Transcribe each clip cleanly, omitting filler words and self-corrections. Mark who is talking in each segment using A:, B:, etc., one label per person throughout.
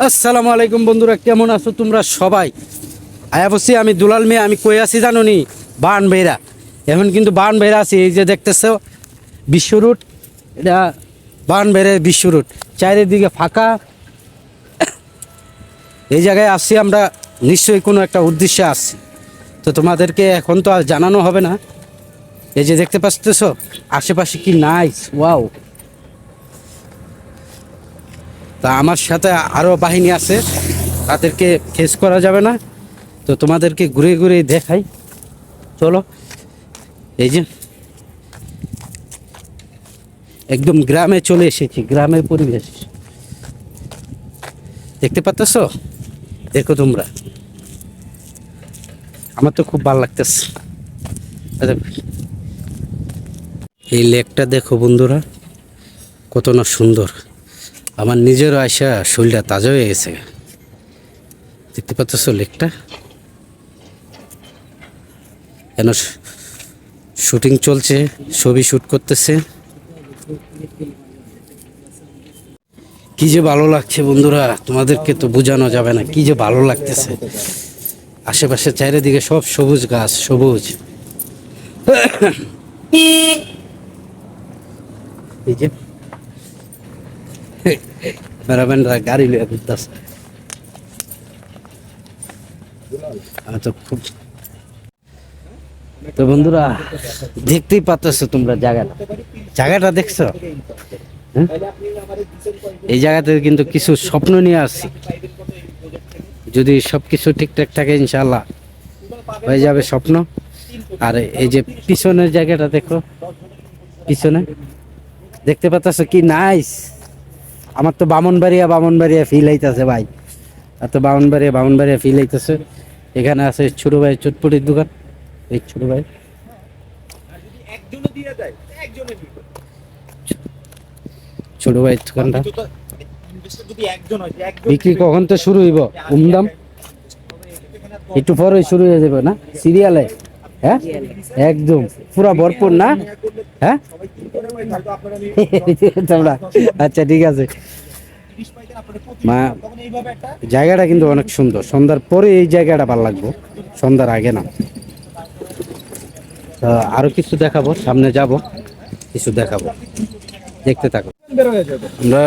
A: আসসালামু আলাইকুম বন্ধুরা, কেমন আছো তোমরা সবাই? আয়া বসি আমি দুলাল মিয়া। আমি কই আছি জানো নি? বান বেড়া। এখন কিন্তু বান বেড়া আছি, এই যে দেখতেছো বিশ্ব রুট। এটা বান বেড়ে বিশ্ব রুট, চারিদিকে ফাঁকা। এই জায়গায় আসছি আমরা নিশ্চয়ই কোনো একটা উদ্দেশ্যে আসছি, তো তোমাদেরকে এখন তো আর জানানো হবে না। এই যে দেখতে পাচ্তেছো আশেপাশে কি নাইস, ওয়াও। তা আমার সাথে আরও বাহিনী আছে, তাদেরকে ফেস করা যাবে না, তো তোমাদেরকে ঘুরে ঘুরে দেখাই। চলো, এই যে একদম গ্রামে চলে এসেছি, গ্রামের পরিবেশ দেখতে পাচ্ছ। দেখো তোমরা, আমার তো খুব ভালো লাগতেছে। এই লেকটা দেখো বন্ধুরা, কত না সুন্দর। আমার নিজেরও আয়সা শরীরটা তাজা হয়ে গেছে। দেখতে পাচ্ছ লেকটা, কেন শুটিং চলছে, ছবি শ্যুট করতেছে। কি যে ভালো লাগছে বন্ধুরা, তোমাদেরকে তো বোঝানো যাবে না কি যে ভালো লাগতেছে। আশেপাশে চারিদিকে সব সবুজ গাছ, সবুজ। এই যে মেরাবেনরা গাড়ি লিয়ে ঘুরতেছে। তো খুব, তো বন্ধুরা দেখতেই পাচ্ছ তোমরা জায়গাটা, জায়গাটা দেখছো? হ্যাঁ? এই জায়গাতে কিন্তু কিছু স্বপ্ন নিয়ে আসছি, যদি সবকিছু ঠিকঠাক থাকে ইনশাআল্লাহ হয়ে যাবে স্বপ্ন। আর এই যে পিছনের জায়গাটা দেখো, পিছনে দেখতে পাচ্ছ কি নাইস। আমার তো বামনবাড়িয়া ফিল হইতেছে ভাই। আর তো বামনবাড়িয়া ফিল হইতেছে। এখানে আছে ছোট ভাই চটপটির দোকান, এই ছোট ভাই। ছোট ভাই দোকানটা বিক্রি কখন তো শুরু হইব? উমদাম একটু পরে শুরু হয়ে যাবে না সিরিয়ালে? হ্যাঁ, একদম পুরা ভরপুর না? হ্যাঁ তোমরা, আচ্ছা ঠিক আছে। মা, জায়গাটা কিন্তু অনেক সুন্দর। সন্ধ্যার পরে এই জায়গাটা ভালো লাগবে, সন্ধ্যার আগে না। তো আরো কিছু দেখাবো, সামনে যাব, কিছু দেখাবো, দেখতে থাকো। আমরা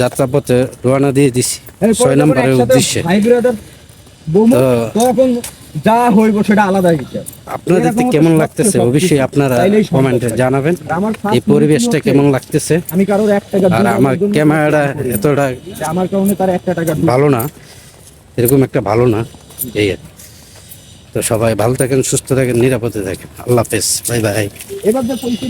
A: যাত্রাপথে রওনা দিয়ে দিছি 6 নম্বরের উদ্দেশ্যে।
B: যা হইব সেটা আলাদা কিছু।
A: আপনাদের কেমন লাগতেছে অবশ্যই আপনারা কমেন্টে জানাবেন। এই পরিবেশটা কেমন লাগতেছে?
B: আমি কারোর 1 টাকা,
A: আর আমার ক্যামেরাটা এতটা
B: আমার কারণে তার 1 টাকা
A: ভালো না, এরকম একটা ভালো না। এই আর কি। তো সবাই ভালো থাকেন, সুস্থ থাকেন, নিরাপদে থাকেন। আল্লাহ হাফেজ, বাই বাই।
B: এবার